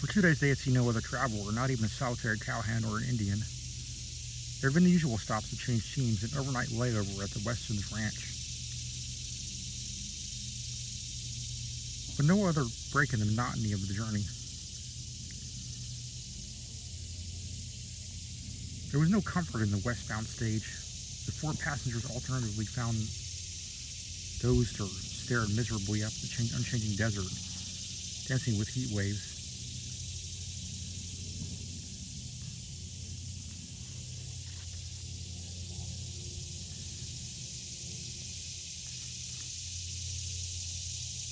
For 2 days they had seen no other traveler, not even a solitary cowhand or an Indian. There had been the usual stops to change teams, an overnight layover at the Weston's ranch, but no other break in the monotony of the journey. There was no comfort in the westbound stage. The four passengers alternatively found dozed or stared miserably up the unchanging desert, dancing with heat waves.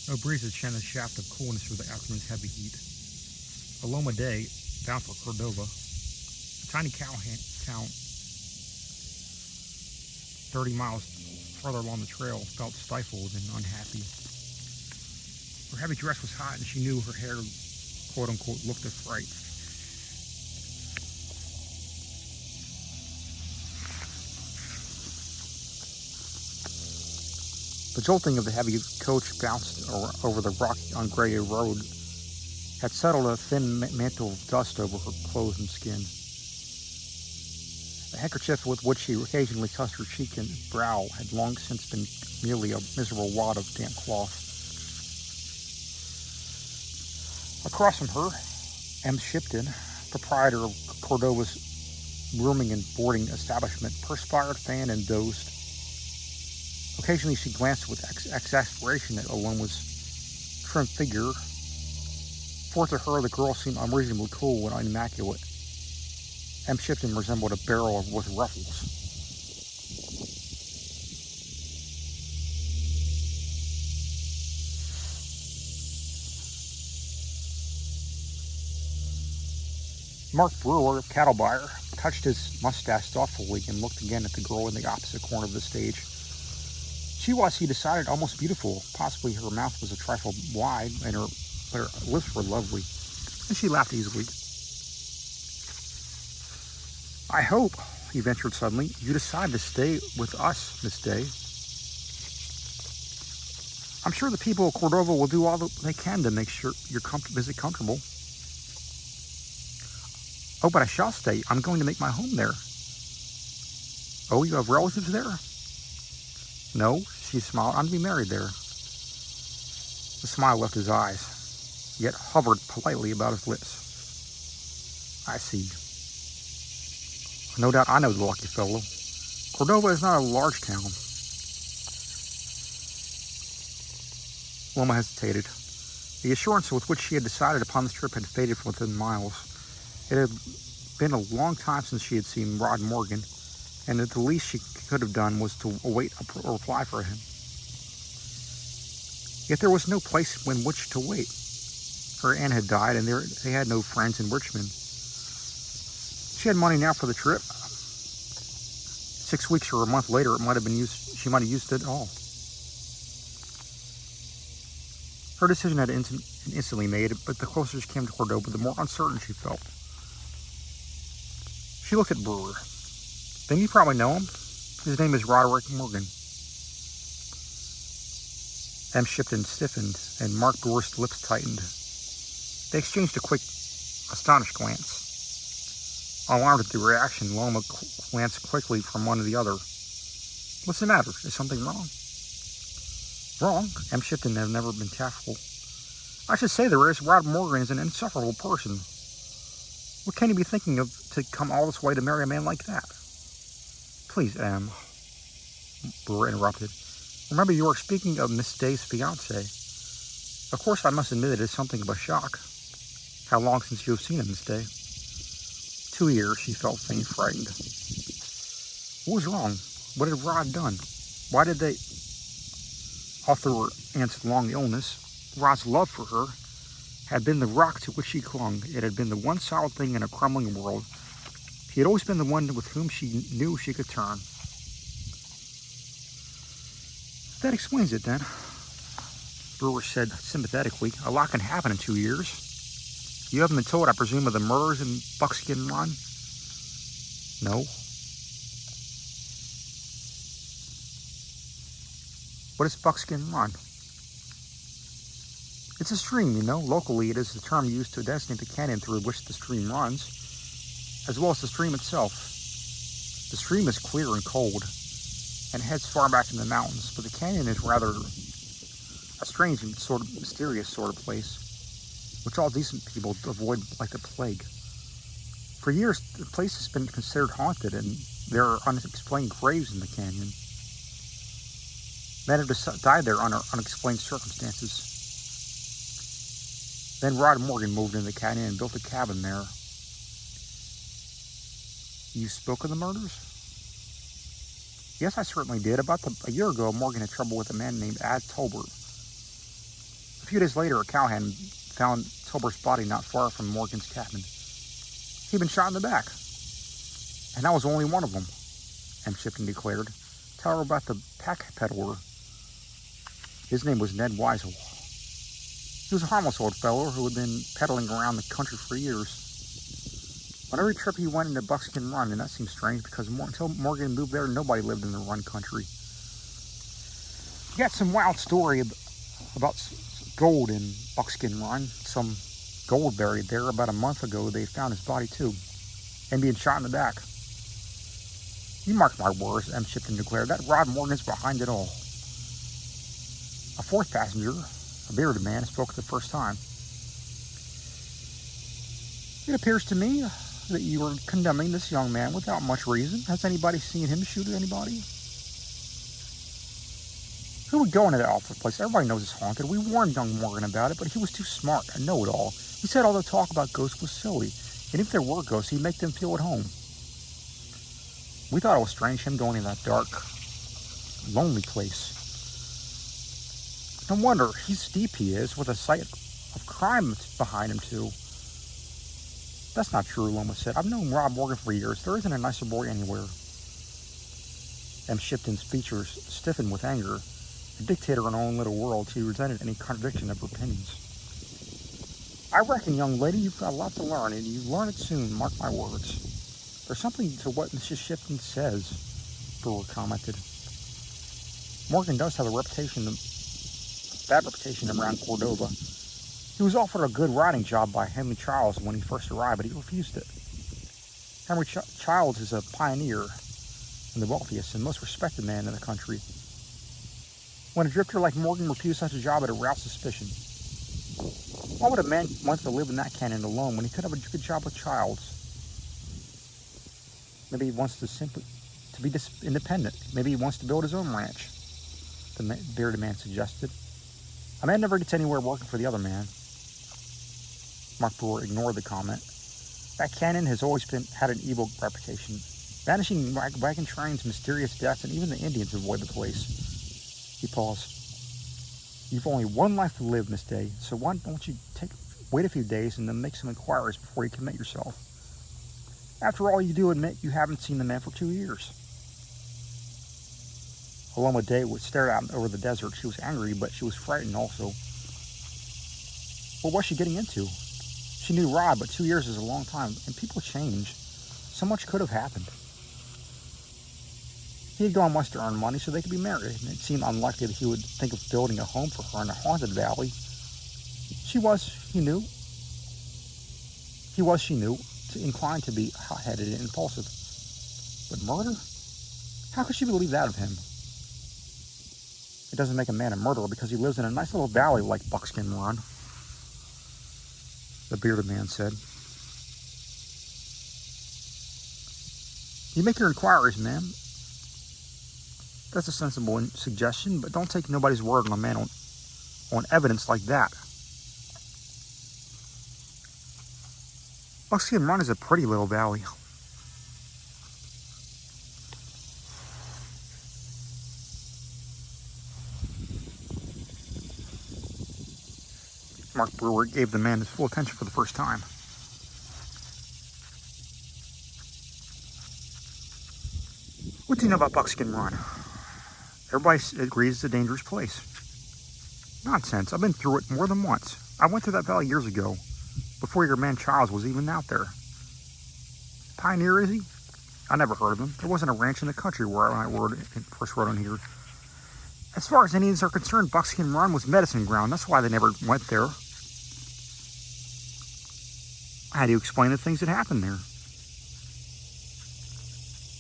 No breeze had shed a shaft of coolness through the afternoon's heavy heat. A Loma day, bound for Cordova, a tiny town 30 miles farther along the trail, felt stifled and unhappy. Her heavy dress was hot and she knew her hair, quote-unquote, looked a fright. The jolting of the heavy coach bounced over the rocky, ungraded road had settled a thin mantle of dust over her clothes and skin. The handkerchief with which she occasionally touched her cheek and brow had long since been merely a miserable wad of damp cloth. Across from her, M. Shipton, proprietor of Cordova's rooming and boarding establishment, perspired, fanned, and dozed. Occasionally she glanced with exasperation at Aloma's trim figure, for to her the girl seemed unreasonably cool and immaculate. M. Shipton resembled a barrel with ruffles. Mark Brewer, cattle buyer, touched his mustache thoughtfully and looked again at the girl in the opposite corner of the stage. She was, he decided, almost beautiful. Possibly her mouth was a trifle wide, and her lips were lovely, and she laughed easily. "I hope," he ventured suddenly, "you decide to stay with us, Miss Day. I'm sure the people of Cordova will do all that they can to make sure your visit comfortable." "Oh, but I shall stay. I'm going to make my home there." "Oh, you have relatives there?" "No," she smiled. "I'm to be married there." The smile left his eyes, yet hovered politely about his lips. "I see. No doubt I know the lucky fellow. Cordova is not a large town." Loma hesitated. The assurance with which she had decided upon this trip had faded from within miles. It had been a long time since she had seen Rod Morgan, and at the least she could have done was to await a reply for him. Yet there was no place in which to wait. Her aunt had died, and they had no friends in Richmond. She had money now for the trip. 6 weeks or a month later, she might have used it all. Her decision had instantly made, but the closer she came to Cordova, the more uncertain she felt. She looked at Brewer. "Then you probably know him. His name is Roderick Morgan." M. Shipton stiffened, and Mark Brewer's lips tightened. They exchanged a quick, astonished glance. Alarmed at the reaction, Loma glanced quickly from one to the other. "What's the matter? Is something wrong?" "Wrong?" M. Shipton had never been tactful. "I should say there is. Rod Morgan is an insufferable person. What can he be thinking of to come all this way to marry a man like that?" "Please, M," Brewer interrupted. "Remember you are speaking of Miss Day's fiancé. Of course I must admit it is something of a shock. How long since you have seen him, Miss Day?" 2 years, she felt faint, frightened. What was wrong? What had Rod done? Why did they... All through her aunt's long illness, Rod's love for her had been the rock to which she clung. It had been the one solid thing in a crumbling world. He had always been the one with whom she knew she could turn. "That explains it, then," Brewer said sympathetically. "A lot can happen in 2 years. You haven't been told, I presume, of the murders in Buckskin Run?" "No." "What is Buckskin Run?" It's a stream, you know. Locally, it is the term used to designate the canyon through which the stream runs, as well as the stream itself. The stream is clear and cold, and heads far back in the mountains, but the canyon is rather a strange and sort of mysterious sort of place, which all decent people avoid like the plague. For years, the place has been considered haunted, and there are unexplained graves in the canyon. Men have died there under unexplained circumstances. Then Rod Morgan moved into the canyon and built a cabin there. You spoke of the murders? Yes, I certainly did. About a year ago, Morgan had trouble with a man named Ad Tolbert. A few days later, a cowhand found Tolbert's body not far from Morgan's cabin. He'd been shot in the back. And that was only one of them, M. Shipton declared. Tell her about the pack peddler. His name was Ned Weisel. He was a harmless old fellow who had been peddling around the country for years. On every trip he went into Buckskin Run, and that seemed strange because until Morgan moved there, nobody lived in the Run country. He got some wild story about gold in Buckskin Run. Some gold buried there. About a month ago, they found his body too, and being shot in the back. You mark my words, M. Shipton declared. That Rod Morgan's behind it all. A fourth passenger, a bearded man, spoke the first time. It appears to me that you are condemning this young man without much reason. Has anybody seen him shoot at anybody? Who would go into that awful place? Everybody knows it's haunted. We warned young Morgan about it, but he was too smart and know-it-all. He said all the talk about ghosts was silly, and if there were ghosts, he'd make them feel at home. We thought it was strange, him going in that dark, lonely place. No wonder he's deep he is, with a sight of crime behind him too. That's not true, Loma said. I've known Rob Morgan for years. There isn't a nicer boy anywhere. M. Shipton's features stiffened with anger. A dictator in her own little world, she resented any contradiction of her opinions. I reckon, young lady, you've got a lot to learn, and you'll learn it soon, mark my words. There's something to what Mrs. Shipton says, Brewer commented. Morgan does have a bad reputation around Cordova. He was offered a good riding job by Henry Childs when he first arrived, but he refused it. Henry Childs is a pioneer and the wealthiest and most respected man in the country. When a drifter like Morgan refused such a job, it aroused suspicion. Why would a man want to live in that canyon alone when he could have a good job with Childs? Maybe he wants to be independent. Maybe he wants to build his own ranch, the bearded man suggested. A man never gets anywhere working for the other man. Mark Brewer ignored the comment. That canyon has always had an evil reputation. Vanishing wagon trains, mysterious deaths, and even the Indians avoid the place. He paused. You've only one life to live, Miss Day, so why don't you wait a few days and then make some inquiries before you commit yourself? After all, you do admit you haven't seen the man for 2 years. Aloma Day stared out over the desert. She was angry, but she was frightened also. What was she getting into? She knew Rod, but 2 years is a long time, and people change. So much could have happened. He had gone west to earn money so they could be married, and it seemed unlikely that he would think of building a home for her in a haunted valley. She knew, inclined to be hot-headed and impulsive. But murder? How could she believe that of him? It doesn't make a man a murderer because he lives in a nice little valley like Buckskin Run, the bearded man said. You make your inquiries, ma'am. That's a sensible suggestion, but don't take nobody's word on a man on evidence like that. Buckskin Run is a pretty little valley. Mark Brewer gave the man his full attention for the first time. What do you know about Buckskin Run? Everybody agrees it's a dangerous place. Nonsense. I've been through it more than once. I went through that valley years ago, before your man Charles was even out there. Pioneer, is he? I never heard of him. There wasn't a ranch in the country where I first rode on here. As far as Indians are concerned, Buckskin Run was medicine ground. That's why they never went there. How do you explain the things that happened there?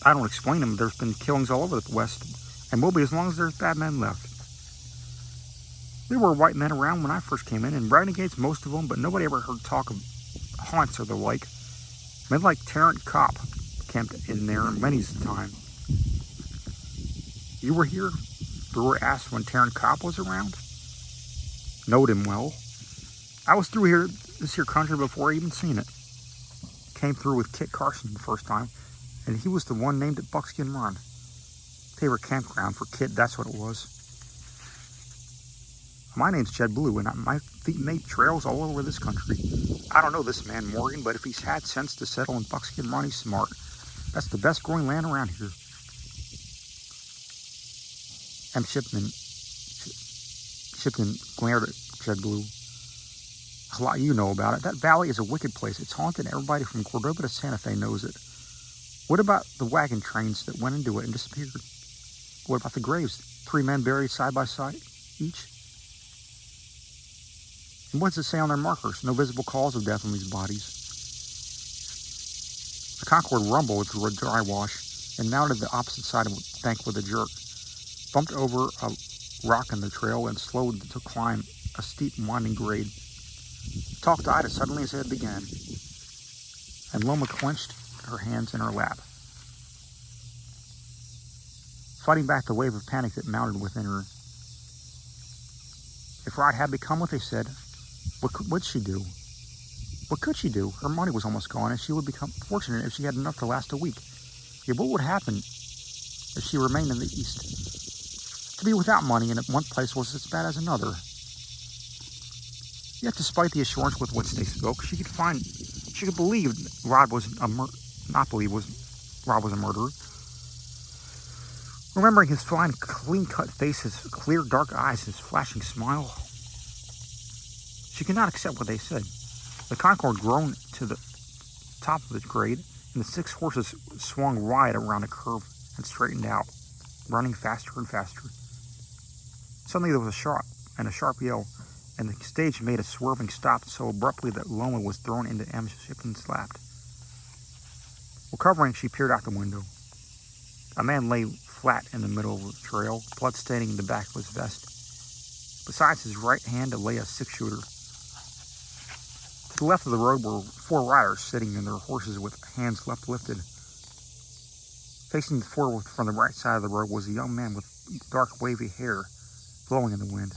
I don't explain them. There's been killings all over the West, and will be as long as there's bad men left. There were white men around when I first came in, and renegades, most of them, but nobody ever heard talk of haunts or the like. Men like Terrence Copp camped in there many's the time. You were here? Brewer asked when Terrence Copp was around. Knowed him well. I was through here, this here country before I even seen it. Came through with Kit Carson the first time, and he was the one named it Buckskin Run. Favorite campground for Kit, that's what it was. My name's Jed Blue, and my feet made trails all over this country. I don't know this man Morgan, but if he's had sense to settle in Buckskin Run, he's smart. That's the best growing land around here. M. Shipman glared at Jed Blue. A lot you know about it. That valley is a wicked place. It's haunted. Everybody from Cordova to Santa Fe knows it. What about the wagon trains that went into it and disappeared? What about the graves? 3 men buried side by side each? And what does it say on their markers? No visible cause of death on these bodies. The Concord rumbled through a dry wash and mounted the opposite side of the bank with a jerk. Bumped over a rock in the trail and slowed to climb a steep winding grade. Talk died as suddenly as it began, and Loma clenched her hands in her lap, fighting back the wave of panic that mounted within her. If Rod had become what they said, what would she do? What could she do? Her money was almost gone, and she would become fortunate if she had enough to last a week. Yet what would happen if she remained in the East? To be without money in one place was as bad as another. Yet, despite the assurance with which they spoke, she could believe Rod was a murderer. Remembering his fine, clean-cut face, his clear, dark eyes, his flashing smile, she could not accept what they said. The Concord groaned to the top of the grade, and the 6 horses swung wide around a curve and straightened out, running faster and faster. Suddenly there was a sharp yell, and the stage made a swerving stop so abruptly that Loma was thrown into M. Shipton's lap. Recovering, she peered out the window. A man lay flat in the middle of the trail, blood staining the back of his vest. Besides his right hand lay a 6-shooter. To the left of the road were 4 riders sitting in their horses with hands lifted. Facing the forward from the right side of the road was a young man with dark wavy hair blowing in the wind.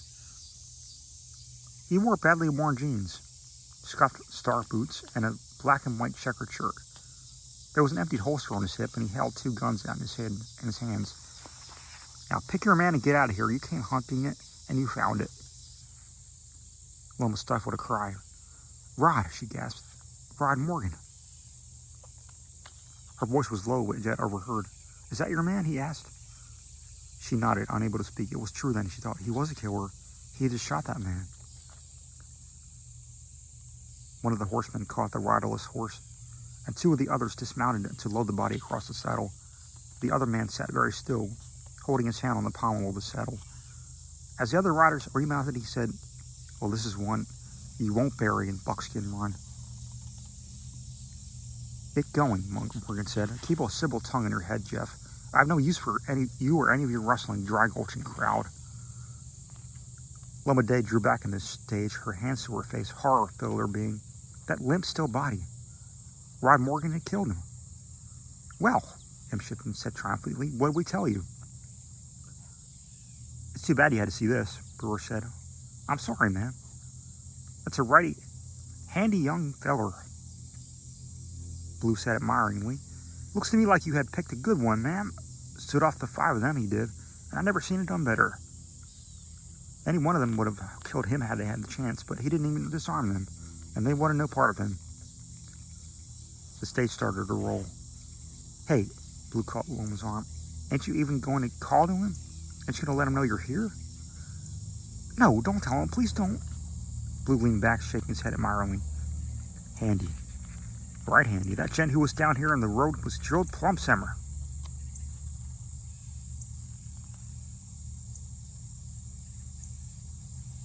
He wore badly worn jeans, scuffed star boots, and a black and white checkered shirt. There was an emptied holster on his hip, and he held 2 guns out in his hands. Now pick your man and get out of here. You came hunting it, and you found it. Loma stifled a cry. Rod, she gasped. Rod Morgan. Her voice was low, but Jet overheard. Is that your man? He asked. She nodded, unable to speak. It was true then, she thought. He was a killer. He had just shot that man. One of the horsemen caught the riderless horse, and 2 of the others dismounted to load the body across the saddle. The other man sat very still, holding his hand on the pommel of the saddle. As the other riders remounted, he said, well, this is one you won't bury in Buckskin Run. Get going, Morgan said. Keep a civil tongue in your head, Jeff. I have no use for you or any of your rustling, dry-gulching crowd. Loma Day drew back in the stage, her hands to her face. Horror filled her being. That limp, still body. Rod Morgan had killed him. Well, M. Shipton said triumphantly, what did we tell you? It's too bad you had to see this, Brewer said. I'm sorry, man. That's a righty, handy young feller, Blue said admiringly. Looks to me like you had picked a good one, man. Stood off the 5 of them, he did, and I never seen it done better. Any one of them would have killed him had they had the chance, but he didn't even disarm them, and they wanted no part of him. The stage started to roll. Hey, Blue caught Loma's arm. Ain't you even going to call to him? Ain't you going to let him know you're here? No, don't tell him. Please don't. Blue leaned back, shaking his head admiringly. Handy. Right handy. That gent who was down here on the road was Gerald Plumsummer.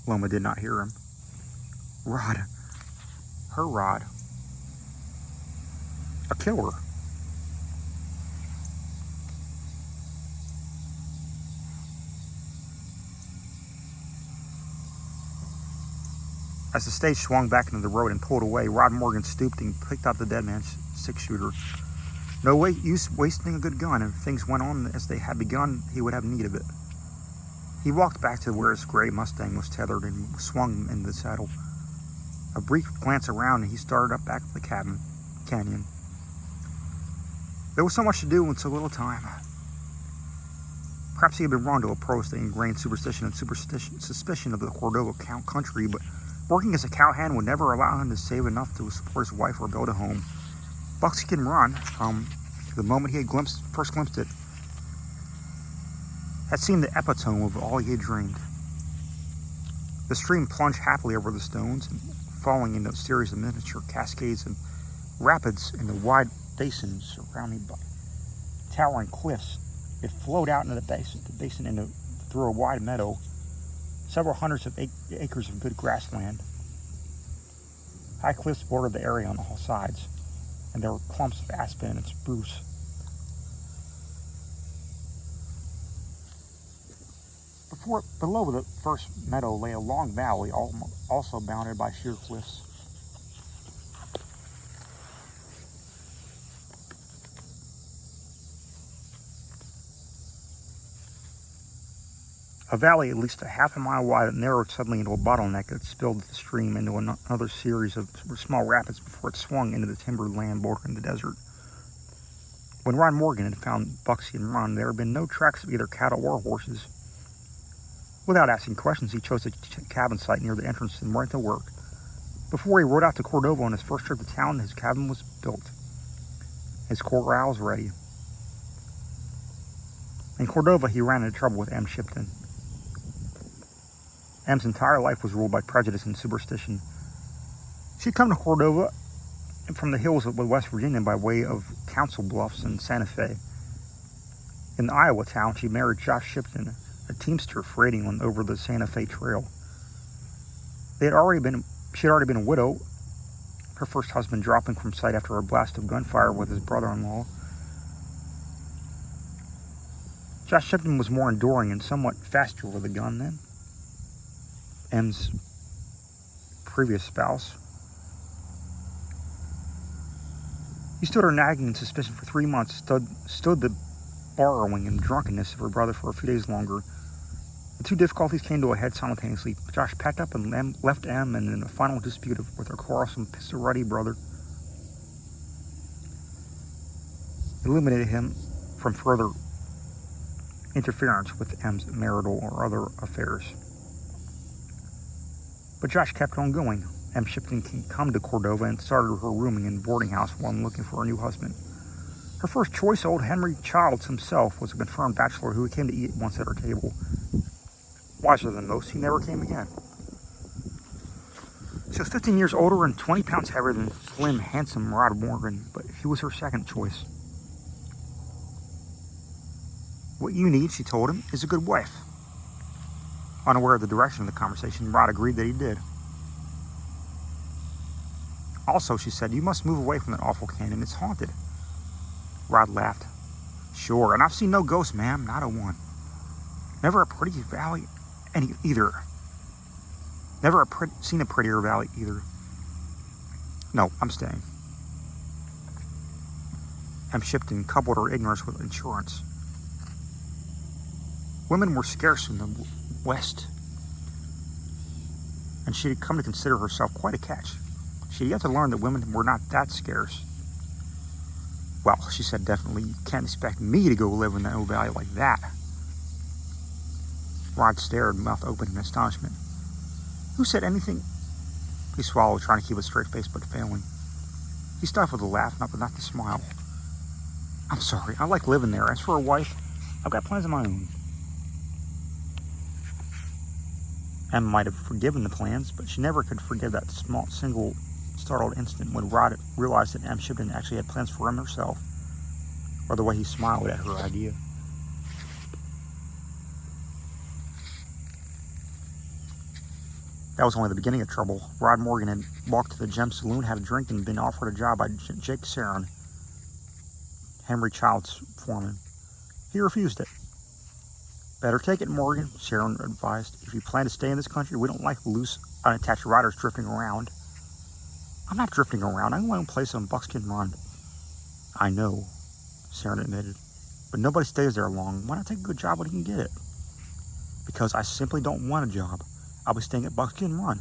Loma did not hear him. Rod. Her Rod. A killer. As the stage swung back into the road and pulled away, Rod Morgan stooped and picked up the dead man's six-shooter. No use wasting a good gun. If things went on as they had begun, he would have need of it. He walked back to where his gray Mustang was tethered and swung in the saddle. A brief glance around and he started up back to the canyon. There was so much to do in so little time. Perhaps he had been wrong to oppose the ingrained superstition and suspicion of the Cordova country, but working as a cowhand would never allow him to save enough to support his wife or build a home. Buckskin Run, from the moment he had first glimpsed it, had seemed the epitome of all he had dreamed. The stream plunged happily over the stones, and falling into a series of miniature cascades and rapids in the wide basin surrounded by towering cliffs. It flowed out into the basin through a wide meadow, several hundreds of acres of good grassland. High cliffs bordered the area on all sides, and there were clumps of aspen and spruce. Below the first meadow lay a long valley, also bounded by sheer cliffs. A valley at least a half a mile wide that narrowed suddenly into a bottleneck that spilled the stream into another series of small rapids before it swung into the timbered land bordering the desert. When Ron Morgan had found Buckskin Run, there had been no tracks of either cattle or horses. Without asking questions, he chose a cabin site near the entrance and went to work. Before he rode out to Cordova on his first trip to town, his cabin was built. His corral was ready. In Cordova, he ran into trouble with Em Shipton. Em's entire life was ruled by prejudice and superstition. She'd come to Cordova from the hills of West Virginia by way of Council Bluffs and Santa Fe. In the Iowa town, she married Josh Shipton, a teamster freighting over the Santa Fe Trail. She had already been a widow, her first husband dropping from sight after a blast of gunfire with his brother-in-law. Josh Shipton was more enduring and somewhat faster with a gun than Em's previous spouse. He stood her nagging and suspicion for 3 months, stood the borrowing and drunkenness of her brother for a few days longer. The two difficulties came to a head simultaneously. Josh packed up and left Em, and in a final dispute with her quarrelsome, pistol-ready brother, eliminated him from further interference with Em's marital or other affairs. But Josh kept on going. Em Shipton came to Cordova and started her rooming and boarding house while looking for a new husband. Her first choice, old Henry Childs himself, was a confirmed bachelor who came to eat once at her table. Wiser than most, he never came again. She was 15 years older and 20 pounds heavier than slim, handsome Rod Morgan, but he was her second choice. What you need, she told him, is a good wife. Unaware of the direction of the conversation, Rod agreed that he did. Also, she said, you must move away from that awful canyon. It's haunted. Rod laughed. Sure, and I've seen no ghosts, ma'am, not a one. Never a pretty valley either. Never seen a prettier valley either. No, I'm staying. Em Shipton coupled her ignorance with insurance. Women were scarce in the West, and she had come to consider herself quite a catch. She had yet to learn that women were not that scarce. Well, she said definitely, you can't expect me to go live in that old valley like that. Rod stared, mouth open in astonishment. Who said anything? He swallowed, trying to keep a straight face, but failing. He stifled a laugh, but not the smile. I'm sorry, I like living there. As for a wife, I've got plans of my own. Em might have forgiven the plans, but she never could forgive that single startled instant when Rod realized that Em Shipton actually had plans for him herself, or the way he smiled at her idea. That was only the beginning of trouble. Rod Morgan had walked to the Gem Saloon, had a drink, and been offered a job by Jake Sarin, Henry Child's foreman. He refused it. Better take it, Morgan, Sarin advised. If you plan to stay in this country, we don't like loose, unattached riders drifting around. I'm not drifting around. I'm going to place on Buckskin Run. I know, Sarin admitted. But nobody stays there long. Why not take a good job when you can get it? Because I simply don't want a job. I'll be staying at Buckskin Run.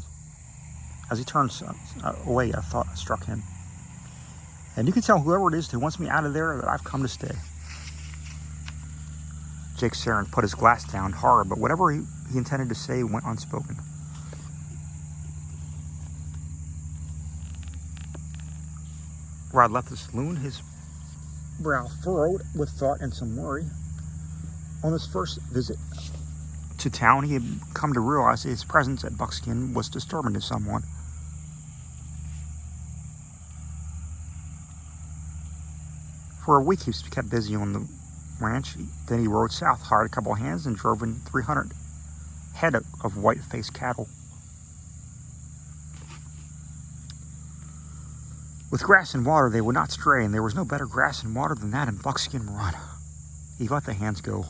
As he turned away, a thought struck him. And you can tell whoever it is who wants me out of there that I've come to stay. Jake Sarin put his glass down hard, but whatever he intended to say went unspoken. Rod left the saloon, his brow furrowed with thought and some worry. On his first visit to town, he had come to realize his presence at Buckskin was disturbing to someone. For a week, he was kept busy on the ranch. Then he rode south, hired a couple of hands, and drove in 300 head of white-faced cattle. With grass and water, they would not stray, and there was no better grass and water than that in Buckskin Run. He let the hands go.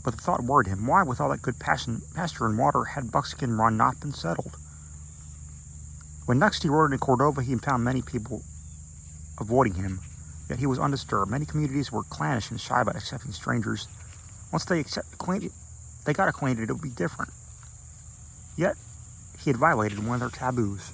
But the thought worried him. Why, with all that good pasture and water, had Buckskin Run not been settled? When next he rode into Cordova, he found many people avoiding him, yet he was undisturbed. Many communities were clannish and shy about accepting strangers. Once they got acquainted, it would be different. Yet, he had violated one of their taboos.